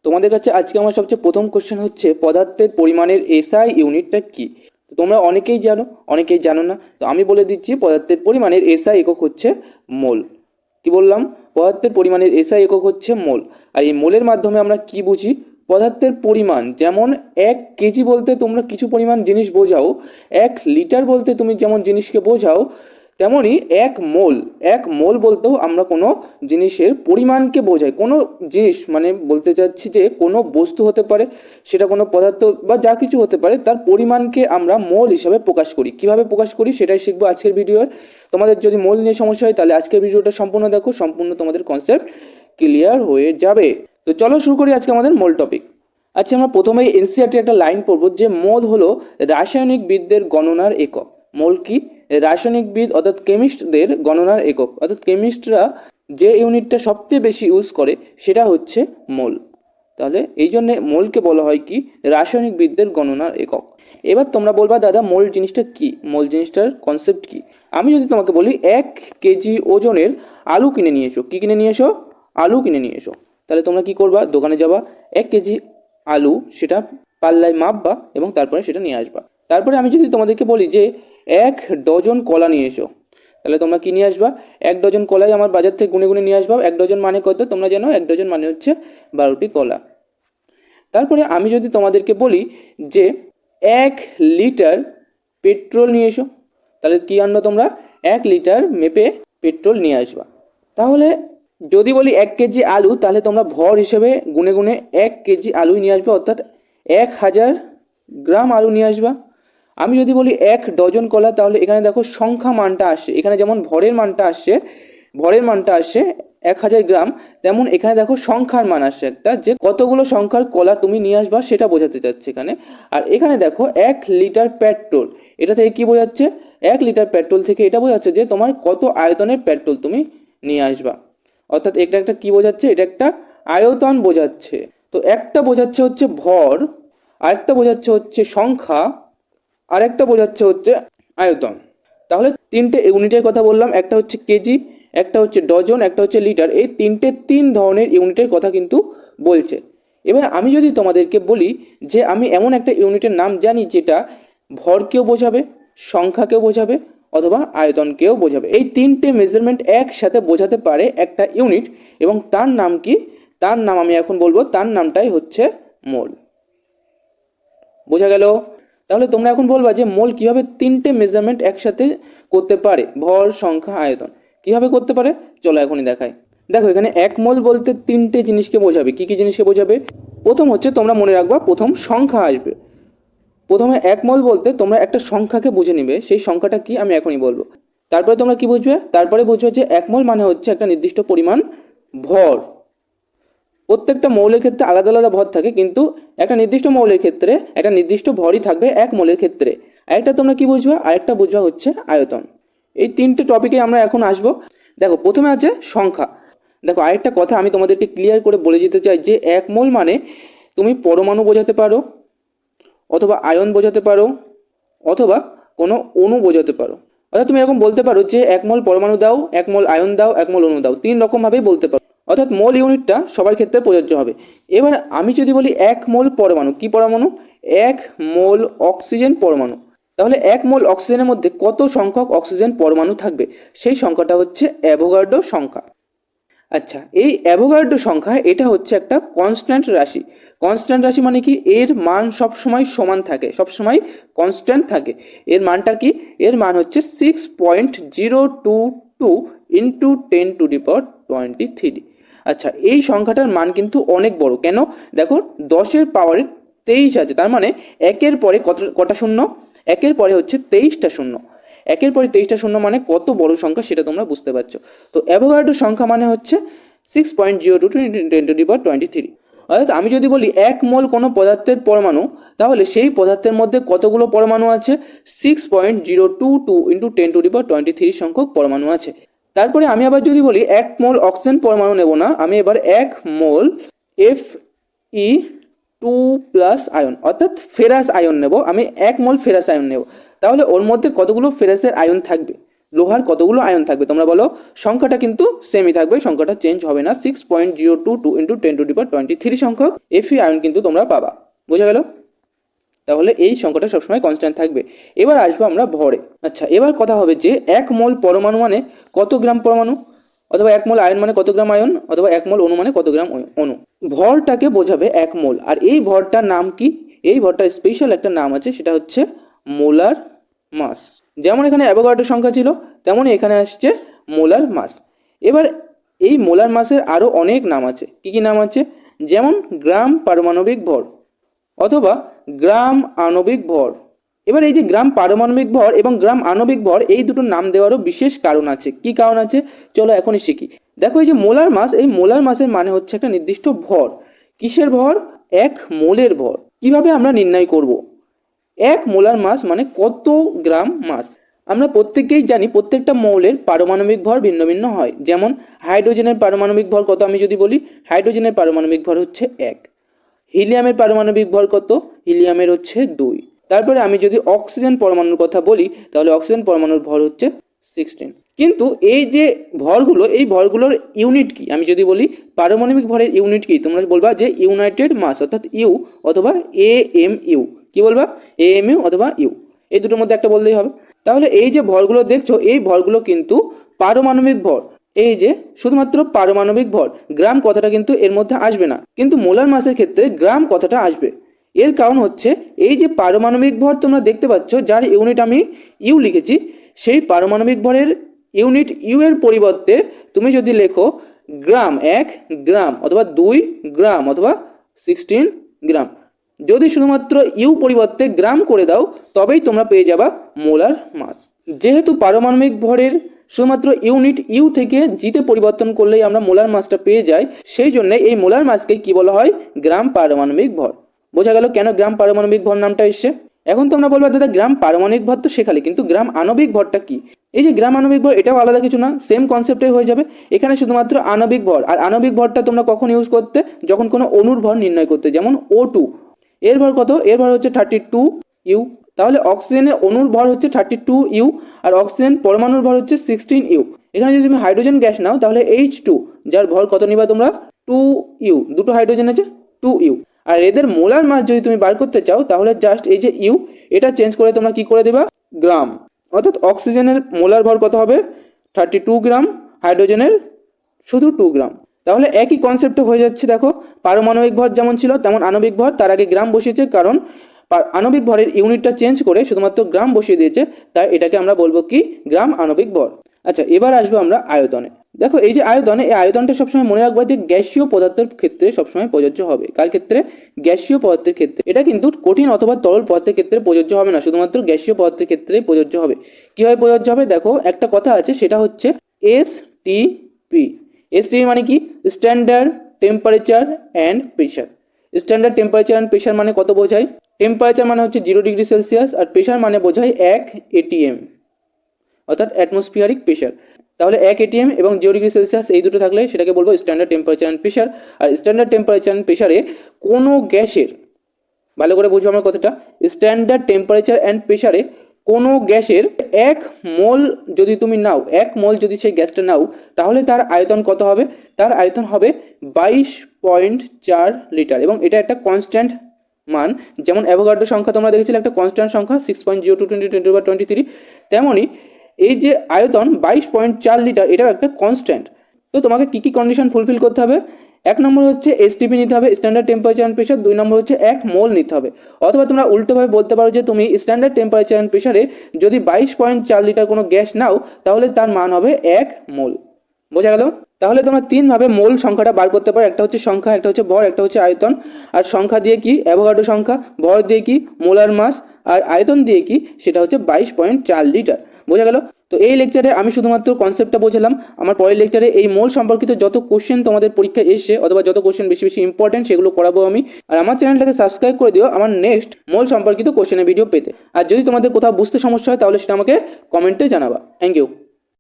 তোমাদের কাছে আজকে আমার সবচেয়ে প্রথম কোশ্চেন হচ্ছে পদার্থের পরিমাণের এসআই ইউনিটটা কি। তো তোমরা অনেকেই জানো, অনেকেই জানো না। তো আমি বলে দিচ্ছি, পদার্থের পরিমাণের এসআই একক হচ্ছে মোল। কি বললাম? পদার্থের পরিমাণের এসআই একক হচ্ছে মোল। আর এই মোলের মাধ্যমে আমরা কি বুঝি? পদার্থের পরিমাণ। যেমন 1 কেজি বলতে তোমরা কিছু পরিমাণ জিনিস বোঝাও, 1 লিটার বলতে তুমি যেমন জিনিসকে বোঝাও, তেমনই 1 মোল বলতেও আমরা কোনো জিনিসের পরিমাণকে বোঝাই। কোনো জিনিস মানে বলতে চাচ্ছি যে কোনো বস্তু হতে পারে, সেটা কোনো পদার্থ বা যা কিছু হতে পারে, তার পরিমাণকে আমরা মোল হিসাবে প্রকাশ করি। কিভাবে প্রকাশ করি সেটাই শিখবো আজকের ভিডিওয়ে। তোমাদের যদি মোল নিয়ে সমস্যা হয় তাহলে আজকের ভিডিওটা সম্পূর্ণ দেখো, সম্পূর্ণ তোমাদের কনসেপ্ট ক্লিয়ার হয়ে যাবে। তো চলো শুরু করি আজকে আমাদের মোল টপিক। আচ্ছা, আমরা প্রথমেই এনসিইআরটি একটা লাইন পড়বো যে মোল হলো রাসায়নিকবিদদের গণনার একক। মোল কি? রাসায়নিকবিদ অর্থাৎ কেমিস্টদের গণনার একক। অর্থাৎ কেমিস্টরা যে ইউনিটটা সবচেয়ে বেশি ইউজ করে সেটা হচ্ছে মোল। তাহলে এই জন্যে মোলকে বলা হয় কি? রাসায়নিকবিদদের গণনার একক। এবার তোমরা বলবা দাদা মোল জিনিসটা কি, মোল জিনিসটার কনসেপ্ট কি। আমি যদি তোমাকে বলি 1 কেজি ওজনের আলু কিনে নিয়ে এসো, কি কিনে নিয়ে এসো? আলু কিনে নিয়ে এসো। তাহলে তোমরা কি করবা? দোকানে যাবা, 1 কেজি আলু সেটা পাল্লায় মাপবা এবং তারপরে সেটা নিয়ে আসবা। তারপরে আমি যদি তোমাদেরকে বলি যে 1 ডজন কলা নিয়ে এসো, তাহলে তোমরা কি নিয়ে আসবা? 1 ডজন কলাই আমার বাজার থেকে গুনে গুনে নিয়ে আসবা। 1 ডজন মানে কত? তোমরা জানো 1 ডজন মানে হচ্ছে 12টি কলা। তারপরে আমি যদি তোমাদেরকে বলি যে 1 লিটার পেট্রোল নিয়ে এসো, তাহলে কি আনবা তোমরা? 1 লিটার মেপে পেট্রোল নিয়ে আসবা। তাহলে যদি বলি 1 কেজি আলু, তাহলে তোমরা ভর হিসেবে গুনে গুনে 1 কেজি আলুই নিয়ে আসবে, অর্থাৎ 1000 গ্রাম আলু নিয়ে আসবা। আমি যদি বলি 1 ডজন কলা, তাহলে এখানে দেখো সংখ্যা মানটা আসছে, এখানে যেমন ভরের মানটা আসছে, 1000 গ্রাম, তেমন এখানে দেখো সংখ্যার মান আসছে একটা, যে কতগুলো সংখ্যার কলা তুমি নিয়ে আসবা সেটা বোঝাতে চাচ্ছে এখানে। আর এখানে দেখো 1 লিটার পেট্রোল, এটা থেকে কি বোঝাচ্ছে? 1 লিটার পেট্রোল থেকে এটা বোঝাচ্ছে যে তোমার কত আয়তনের পেট্রোল তুমি নিয়ে আসবা। অর্থাৎ এটা একটা কি বোঝাচ্ছে? এটা একটা আয়তন বোঝাচ্ছে। তো একটা বোঝাচ্ছে হচ্ছে ভর, আরেকটা বোঝাচ্ছে হচ্ছে সংখ্যা, আরেকটা বোঝাচ্ছে হচ্ছে আয়তন। তাহলে 3টে ইউনিটের কথা বললাম, একটা হচ্ছে কেজি, একটা হচ্ছে ডজন, একটা হচ্ছে লিটার। এই 3 ধরনের ইউনিটের কথা কিন্তু বলছে। এবার আমি যদি তোমাদেরকে বলি যে আমি এমন একটা ইউনিটের নাম জানি যেটা ভরকেও বোঝাবে, সংখ্যাকেও বোঝাবে, অথবা আয়তনকেও বোঝাবে। এই 3টে মেজারমেন্ট একসাথে বোঝাতে পারে একটা ইউনিট, এবং তার নাম কি? তার নাম আমি এখন বলবো, তার নামটাই হচ্ছে মোল। বোঝা গেল? তাহলে তোমরা এখন বলবা যে মোল কিভাবে 3টে মেজারমেন্ট একসাথে করতে পারে, ভর, সংখ্যা, আয়তন কিভাবে করতে পারে। চলো এখনই দেখাই। দেখো এখানে 1 মোল বলতে 3টে জিনিসকে বোঝাবে। কি কি জিনিসকে বোঝাবে? প্রথম হচ্ছে, তোমরা মনে রাখবা, প্রথম সংখ্যা আসবে। প্রথমে 1 মোল বলতে তোমরা একটা সংখ্যাকে বুঝে নিবে, সেই সংখ্যাটা কি আমি এখনই বলবো। তারপরে তোমরা কি বুঝবে? তারপরে বুঝবে যে 1 মোল মানে হচ্ছে একটা নির্দিষ্ট পরিমাণ ভর। প্রত্যেকটা মৌলের ক্ষেত্রে আলাদা আলাদা ভর থাকে, কিন্তু একটা নির্দিষ্ট মৌলের ক্ষেত্রে একটা নির্দিষ্ট ভরই থাকবে 1 মোলের ক্ষেত্রে। আরেকটা তোমরা কি বুঝবা? আরেকটা বুঝবা হচ্ছে আয়তন। এই 3টে টপিকে আমরা এখন আসবো। দেখো প্রথমে আছে সংখ্যা। দেখো আরেকটা কথা আমি তোমাদেরকে ক্লিয়ার করে বলে যেতে চাই যে 1 মোল মানে তুমি পরমাণু বোঝাতে পারো, অথবা আয়ন বোঝাতে পারো, অথবা কোনো অণু বোঝাতে পারো। অর্থাৎ তুমি এরকম বলতে পারো যে 1 মোল পরমাণু দাও, 1 মোল আয়ন দাও, 1 মোল অণু দাও, 3 রকমভাবেই বলতে পারো। অর্থাৎ মোল ইউনিটটা সবার ক্ষেত্রে প্রযোজ্য হবে। এবার আমি যদি বলি 1 মোল পরমাণু, কি পরমাণু? 1 মোল অক্সিজেন পরমাণু। তাহলে 1 মোল অক্সিজেনের মধ্যে কত সংখ্যক অক্সিজেন পরমাণু থাকবে? সেই সংখ্যাটা হচ্ছে অ্যাভোগাড্রো সংখ্যা। আচ্ছা, এই অ্যাভোগাড্রো সংখ্যা এটা হচ্ছে একটা কনস্ট্যান্ট রাশি। কনস্ট্যান্ট রাশি মানে কি? এর মান সবসময় সমান থাকে, সবসময় কনস্ট্যান্ট থাকে। এর মানটা কি? এর মান হচ্ছে 6.022 ইন্টু 10⁻23। আচ্ছা, এই সংখ্যাটার মান কিন্তু অনেক বড়। কেন? দেখো 10 এর পাওয়ারে 23 আছে, তার মানে একের পরে কটা শূন্য? একের পরে হচ্ছে 23টা শূন্য। একের পরে 23টা শূন্য মানে কত বড় সংখ্যা সেটা তোমরা বুঝতে পারছো। তো অ্যাভোগাড্রো সংখ্যা মানে হচ্ছে 6.022 ইন্টু 10⁻23। অর্থাৎ আমি যদি বলি 1 মোল কোনো পদার্থের পরমাণু, তাহলে সেই পদার্থের মধ্যে কতগুলো পরমাণু আছে? 6.022 ইন্টু 10⁻23 সংখ্যক পরমাণু আছে। তারপরে আমি আবার যদি বলি 1 মোল অক্সিজেন পরমাণু নেব না, আমি এবার 1 মোল Fe2+ আয়ন অর্থাৎ ফেরাস আয়ন নেব। আমি 1 মোল ফেরাস আয়ন নেব, তাহলে ওর মধ্যে কতগুলো ফেরাসের আয়ন থাকবে? লোহার কতগুলো আয়ন থাকবে? তোমরা বলো। সংখ্যাটা কিন্তু সেমই থাকবে, সংখ্যাটা চেঞ্জ হবে না। 6.022 ইন্টু 10⁻23 সংখ্যক Fe আয়ন কিন্তু তোমরা পাবা। বোঝা গেল? তাহলে এই সংখ্যাটা সবসময় কনস্ট্যান্ট থাকবে। এবার আসবো আমরা ভরে। আচ্ছা, এবার কথা হবে যে 1 মোল পরমাণু মানে কত গ্রাম পরমাণু, অথবা 1 মোল আয়ন মানে কত গ্রাম আয়ন, অথবা 1 মোল অণু মানে কত গ্রাম অণু। ভরটাকে বোঝাবে 1 মোল। আর এই ভরটার নাম কি? এই ভরটার স্পেশাল একটা নাম আছে, সেটা হচ্ছে মোলার মাস। যেমন এখানে অ্যাভোগাড্রো সংখ্যা ছিল, তেমনই এখানে আসছে মোলার মাস। এবার এই মোলার মাসের আরও অনেক নাম আছে। কি কি নাম আছে? যেমন গ্রাম পারমাণবিক ভর অথবা গ্রাম আণবিক ভর। এবার এই যে গ্রাম পারমাণবিক ভর এবং গ্রাম আণবিক ভর, এই দুটো নাম দেওয়ারও বিশেষ কারণ আছে। কি কারণ আছে? চলো এখনই শিখি। দেখো, এই যে মোলার মাস, এই মোলার মাসের মানে হচ্ছে একটা নির্দিষ্ট ভর। কিসের ভর? 1 মোলের ভর। কিভাবে আমরা নির্ণয় করব 1 মোলার মাস মানে কত গ্রাম মাস? আমরা প্রত্যেকেই জানি প্রত্যেকটা মৌলের পারমাণবিক ভর ভিন্ন ভিন্ন হয়। যেমন হাইড্রোজেনের পারমাণবিক ভর কত আমি যদি বলি, হাইড্রোজেনের পারমাণবিক ভর হচ্ছে 1। হিলিয়ামের পারমাণবিক ভর কত? হিলিয়ামের হচ্ছে 2। তারপরে আমি যদি অক্সিজেন পরমাণুর কথা বলি, তাহলে অক্সিজেন পরমাণুর ভর হচ্ছে 16। কিন্তু এই যে ভরগুলো, এই ভরগুলোর ইউনিট কি? আমি যদি বলি পারমাণবিক ভরের ইউনিট কি, তোমরা বলবা যে ইউনাইটেড মাস, অর্থাৎ ইউ অথবা AMU। কি বলবা? AMU অথবা ইউ, এই দুটোর মধ্যে একটা বললেই হবে। তাহলে এই যে ভরগুলো দেখছো, এই ভরগুলো কিন্তু পারমাণবিক ভর। এই যে শুধুমাত্র পারমাণবিক ভর, গ্রাম কথাটা কিন্তু এর মধ্যে আসবে না। কিন্তু মোলার মাসের ক্ষেত্রে গ্রাম কথাটা আসবে। এর কারণ হচ্ছে এই যে পারমাণবিক ভর তোমরা দেখতে পাচ্ছ, যার ইউনিট আমি ইউ লিখেছি, সেই পারমাণবিক ভরের ইউনিট ইউ এর পরিবর্তে তুমি যদি লেখো গ্রাম, 1 গ্রাম অথবা 2 গ্রাম অথবা 16 গ্রাম, যদি শুধুমাত্র ইউ পরিবর্তে গ্রাম করে দাও, তবেই তোমরা পেয়ে যাবা মোলার মাস। যেহেতু পারমাণবিক ভরের শুধুমাত্র ইউনিট ইউ থেকে জিতে পরিবর্তন করলেই আমরা মোলার মাসটা পেয়ে যাই, সেই জন্য এই মোলার মাসকে কি বলা হয়? গ্রাম পারমাণবিক ভর। বোঝা গেল কেন গ্রাম পারমাণবিক ভর নামটা এসছে? এখন তোমরা বলবা দাদা গ্রাম পারমাণবিক ভর তো শেখালে, কিন্তু গ্রাম আণবিক ভরটা কি? এই যে গ্রাম আণবিক ভর, এটাও আলাদা কিছু না, সেম কনসেপ্টে হয়ে যাবে। এখানে শুধুমাত্র আণবিক ভর। আর আণবিক ভরটা তোমরা কখন ইউজ করতে? যখন কোনো অণুর ভর নির্ণয় করতে। যেমন O2, এর ভর কত? এর ভর হচ্ছে 32 ইউ। তাহলে অক্সিজেনের অণুর ভর হচ্ছে 32 ইউ, আর অক্সিজেন পরমাণুর ভর হচ্ছে 16 ইউ। এখানে যদি তুমি হাইড্রোজেন গ্যাস নাও, তাহলে H2, যার ভর কত নিবা তোমরা? 2 ইউ। দুটো হাইড্রোজেন আছে, 2 ইউ। আর এদের মোলার মাস যদি তুমি বার করতে চাও, তাহলে জাস্ট এই যে ইউ, এটা চেঞ্জ করে তোমরা কি করে দেবা? গ্রাম। অর্থাৎ অক্সিজেনের মোলার ভর কত হবে? 32 গ্রাম, হাইড্রোজেনের শুধু 2 গ্রাম। তাহলে একই কনসেপ্টে হয়ে যাচ্ছে। দেখো, পারমাণবিক ভর যেমন ছিল তেমন আণবিক ভর, তার আগে গ্রাম বসিয়েছে, কারণ আণবিক ভরের ইউনিটটা চেঞ্জ করে শুধুমাত্র গ্রাম বসিয়ে দিয়েছে, তাই এটাকে আমরা বলবো কি? গ্রাম আণবিক ভর। আচ্ছা, এবার আসবো আমরা আয়তনে। দেখো, এই যে আয়তন, এই আয়তনটা সবসময় মনে রাখবা যে গ্যাসীয় পদার্থের ক্ষেত্রে সবসময় প্রযোজ্য হবে। কার ক্ষেত্রে? গ্যাসীয় পদার্থের ক্ষেত্রে। এটা কিন্তু কঠিন অথবা তরল পদার্থের ক্ষেত্রে প্রযোজ্য হবে না, শুধুমাত্র গ্যাসীয় পদার্থের ক্ষেত্রেই প্রযোজ্য হবে। কিভাবে প্রযোজ্য হবে? দেখো, একটা কথা আছে, সেটা হচ্ছে STP। STP মানে কি? Standard temperature and pressure. Standard temperature and pressure মানে কত বোঝায়? টেম্পারেচার মানে হচ্ছে 0 ডিগ্রি সেলসিয়াস, আর প্রেশার মানে বোঝায় 1 ATM, অর্থাৎ অ্যাটমসফিয়ারিক প্রেশার। তাহলে 1 ATM এবং 0 ডিগ্রি সেলসিয়াস, এই দুটো থাকলে সেটাকে বলবো স্ট্যান্ডার্ড টেম্পারেচার অ্যান্ড প্রেশার। আর স্ট্যান্ডার্ড টেম্পারেচার অ্যান্ড প্রেশারে কোনো গ্যাসের, ভালো করে বুঝবো আমার কথাটা, স্ট্যান্ডার্ড টেম্পারেচার অ্যান্ড প্রেশারে কোনো গ্যাসের 1 মোল যদি তুমি নাও, 1 মোল যদি সেই গ্যাসটা নাও, তাহলে তার আয়তন কত হবে? তার আয়তন হবে 22.4 লিটার, এবং এটা একটা কনস্ট্যান্ট মান। যেমন অ্যাভোগাড্রো সংখ্যা তোমরা দেখেছিলে একটা কনস্ট্যান্ট সংখ্যা 6.02 × 10⁻23, তেমনই এই যে আয়তন 22.4 লিটার, এটাও একটা কনস্ট্যান্ট। তো তোমাকে কি কি কন্ডিশন ফুলফিল করতে হবে? 1 নম্বর হচ্ছে STP নিতে হবে, স্ট্যান্ডার্ড টেম্পারেচার অ্যান্ড প্রেশার। 2 নম্বর হচ্ছে 1 মোল নিতে হবে। অথবা তোমরা উল্টোভাবে বলতে পারো যে তুমি স্ট্যান্ডার্ড টেম্পারেচার অ্যান্ড প্রেশারে যদি 22.4 লিটার কোনো গ্যাস নাও, তাহলে তার মান হবে 1 মোল। বোঝা গেল? তাহলে তোমরা 3 ভাবে মোল সংখ্যাটা বার করতে পারো। একটা হচ্ছে সংখ্যা, একটা হচ্ছে ভর, একটা হচ্ছে আয়তন। আর সংখ্যা দিয়ে কি? অ্যাভোগাড্রো সংখ্যা। ভর দিয়ে কি? Molar mass. আর আয়তন দিয়ে কি? সেটা হচ্ছে 22.4 লিটার। বোঝা গেল? তো এই লেকচারে আমি শুধুমাত্র কনসেপ্টটা বোঝালাম। আমার পরের লেকচারে এই মোল সম্পর্কিত যত কোশ্চেন তোমাদের পরীক্ষায় এসে, অথবা যত কোশ্চেন বেশি বেশি ইম্পর্টেন্ট, সেগুলো করাবো আমি। আর আমার চ্যানেলটাকে সাবস্ক্রাইব করে দিও আমার নেক্সট মোল সম্পর্কিত কোশ্চেনের ভিডিও পেতে। আর যদি তোমাদের কোথাও বুঝতে সমস্যা হয়, তাহলে সেটা আমাকে কমেন্টে জানাবা। Thank you.